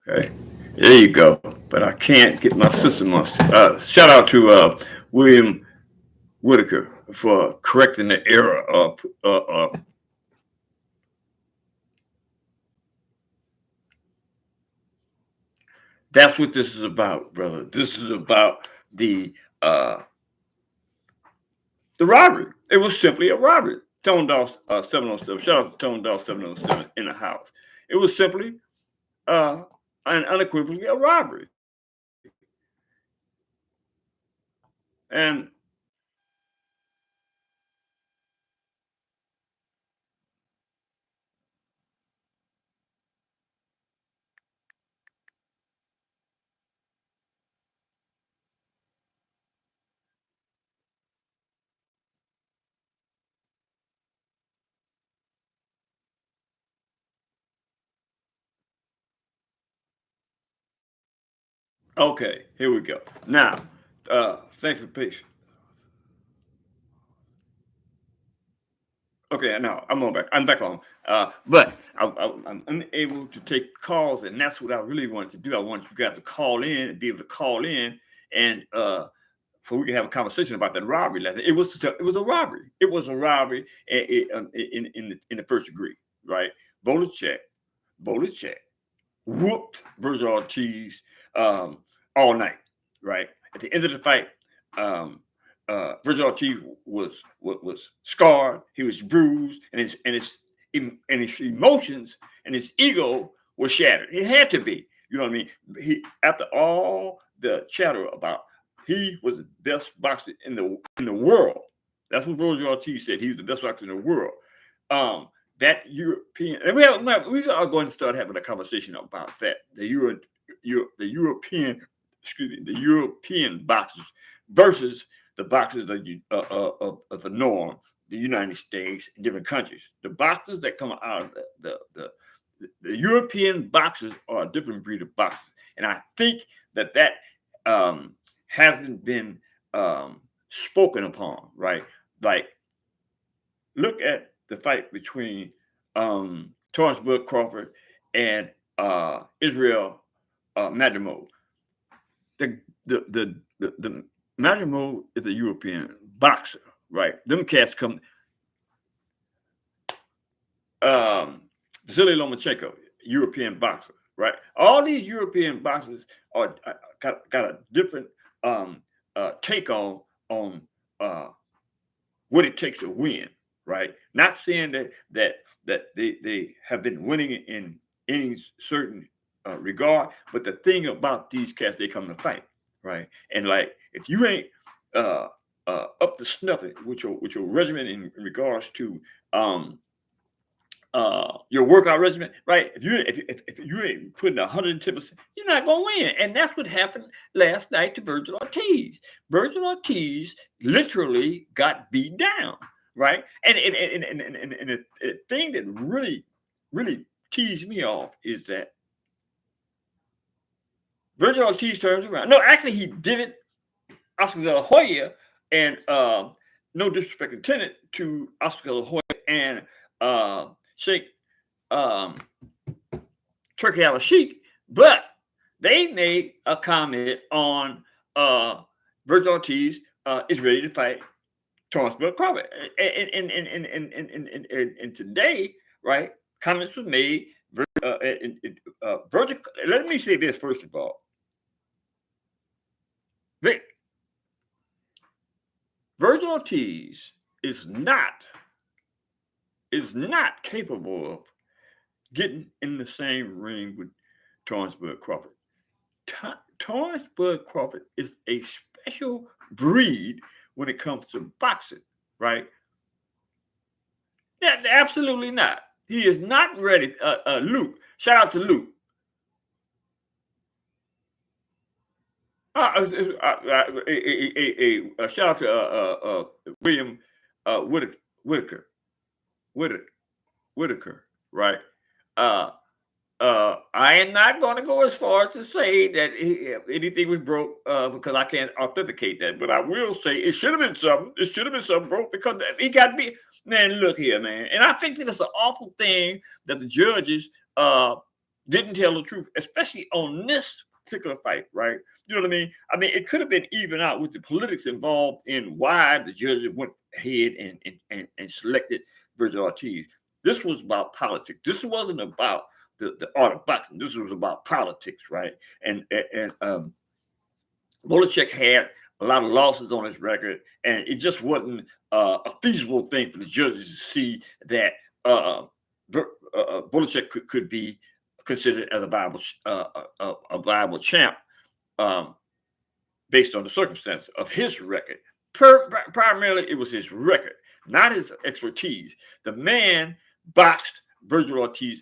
Okay, there you go. But I can't get my system on. Shout out to William Whitaker for correcting the error. That's what this is about, brother. This is about uh, the robbery. It was simply a robbery. Tone Doll 707. Shout out to Tone Doll 707 in the house. It was simply uh, and unequivocally a robbery. And okay, here we go. Now, thanks for patience. Okay, no, I'm on back. I'm back on. But I'm unable to take calls, and that's what I really wanted to do. I wanted you guys to call in and be able to call in, and so we can have a conversation about that robbery. It was a robbery. It was a robbery in the first degree, right? Bolichek, Bolichek whooped Virgil Ortiz um, all night, right? At the end of the fight, um, Virgil Ortiz was scarred. He was bruised, and his emotions and his ego was shattered. It had to be. You know what I mean? He after all the chatter about he was the best boxer in the world. That's what Virgil Ortiz said. He was the best boxer in the world. Um, that European, and we are going to start having a conversation about that. The European, excuse me, the European boxers versus the boxers of the norm, the United States, and different countries. The boxers that come out of the European boxers are a different breed of boxers, and I think that hasn't been spoken upon, right? Like, look at the fight between Torrance Bud Crawford and Israel Madrimov. The the Madrimov is a European boxer, right? Them cats come. Vasily Lomachenko, European boxer, right? All these European boxers got a different take on uh, what it takes to win, right? Not saying that they have been winning in any certain regard, but the thing about these cats, they come to fight, right? And like, if you ain't uh, up to snuff it with your regimen in regards to your workout regimen, right? If you ain't putting 110%, you're not gonna win. And that's what happened last night to Virgil Ortiz. Virgil Ortiz literally got beat down, right? And the thing that really teased me off is that Virgil Ortiz turns around. No, actually, he did it. Oscar De La Hoya, and no disrespect intended to Oscar De La Hoya and Sheikh um, Turkey Al Sheikh, but they made a comment on Virgil Ortiz is ready to fight Torrance Bud Crawford, and today, right? Comments were made. Virgil, let me say this first of all. Vic, Virgil Ortiz is not capable of getting in the same ring with Torrance Bud Crawford. Torrance Bud Crawford is a special breed when it comes to boxing, right? Yeah, absolutely not. He is not ready. Luke, shout out to Luke. Shout out to William Whitaker, Whitaker, Whitaker, right? Uh, I am not going to go as far as to say that anything was broke because I can't authenticate that. But I will say it should have been something. It should have been something broke because he got beat. Man, look here, man. And I think that it's an awful thing that the judges didn't tell the truth, especially on this particular fight, right? You know what I mean? I mean, it could have been even out with the politics involved in why the judges went ahead and selected Virgil Ortiz. This was about politics. This wasn't about the art of boxing. This was about politics, right? And Volachek had a lot of losses on his record, and it just wasn't a feasible thing for the judges to see that Volachek could be considered as a viable champ based on the circumstance of his record. Primarily, it was his record, not his expertise. The man boxed Virgil Ortiz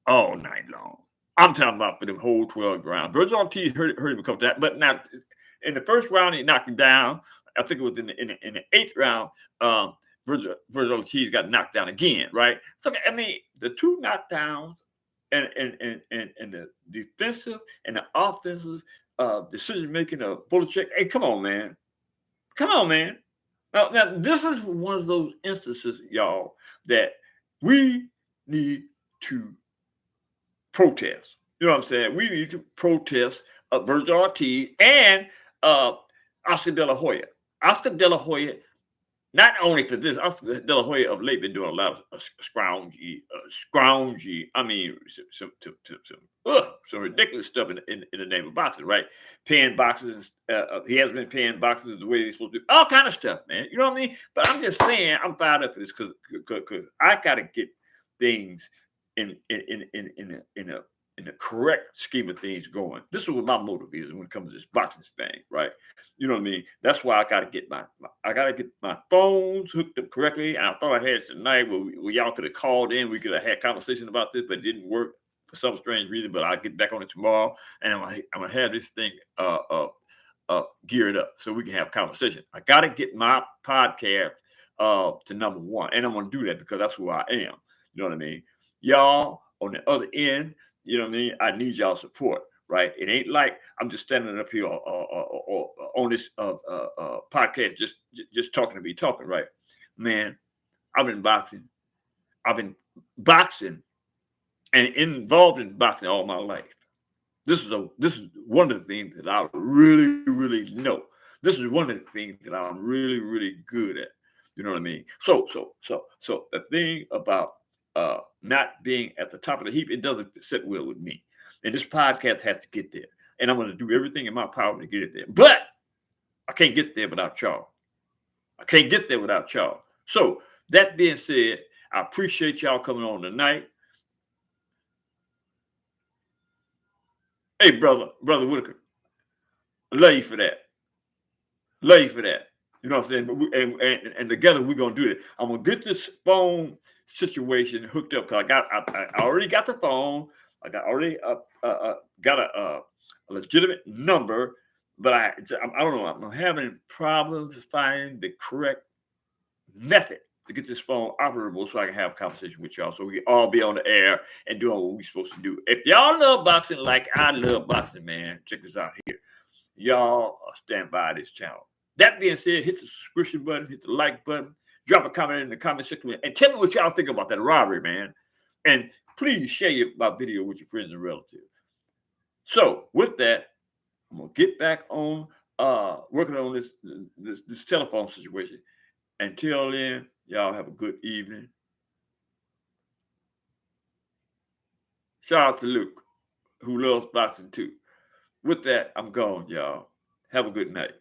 all night long. I'm talking about for the whole 12 rounds. Virgil Ortiz hurt him a couple times, but now in the first round he knocked him down. I think it was in the eighth round. Virgil Ortiz got knocked down again, right? So I mean, the two knockdowns and the defensive and the offensive decision making of Volachek. Hey, come on, man. Come on, man. Now, this is one of those instances, y'all, that we need to protest. You know what I'm saying? We need to protest Virgil Ortiz and Oscar De La Hoya. Oscar De La Hoya, not only for this, Oscar De La Hoya of late been doing a lot of scroungy. I mean, some ridiculous stuff in the name of boxing, right? Paying boxes. He hasn't been paying boxes the way he's supposed to do. All kind of stuff, man. You know what I mean? But I'm just saying, I'm fired up for this because I got to get things in the correct scheme of things going. This is what my motive is when it comes to this boxing thing, right? You know what I mean? That's why I gotta get my phones hooked up correctly. And I thought I had it tonight where y'all could have called in. We could have had conversation about this, but it didn't work for some strange reason. But I'll get back on it tomorrow, and I'm gonna have this thing geared up so we can have a conversation. I gotta get my podcast to number one, and I'm gonna do that because that's who I am. You know what I mean? Y'all on the other end, you know what I mean? I need y'all support, right? It ain't like I'm just standing up here or on this podcast just talking to be talking, right? Man, I've been boxing. I've been boxing and involved in boxing all my life. This is one of the things that I really, really know. This is one of the things that I'm really, really good at. You know what I mean? So the thing about not being at the top of the heap, it doesn't sit well with me. And this podcast has to get there. And I'm going to do everything in my power to get it there. But I can't get there without y'all. I can't get there without y'all. So that being said, I appreciate y'all coming on tonight. Hey, brother Whitaker, I love you for that. Love you for that. You know what I'm saying? But and together we're gonna do it. I'm gonna get this phone situation hooked up because I already got the phone. I already got a legitimate number, but I don't know. I'm having problems finding the correct method to get this phone operable so I can have a conversation with y'all, so we can all be on the air and doing what we're supposed to do. If y'all love boxing like I love boxing, man, check this out here. Y'all stand by this channel. That being said, hit the subscription button, hit the like button, drop a comment in the comment section, and tell me what y'all think about that robbery, man. And please share my video with your friends and relatives. So with that, I'm gonna get back on working on this telephone situation. Until then, y'all have a good evening. Shout out to Luke, who loves boxing too. With that, I'm gone, y'all. Have a good night.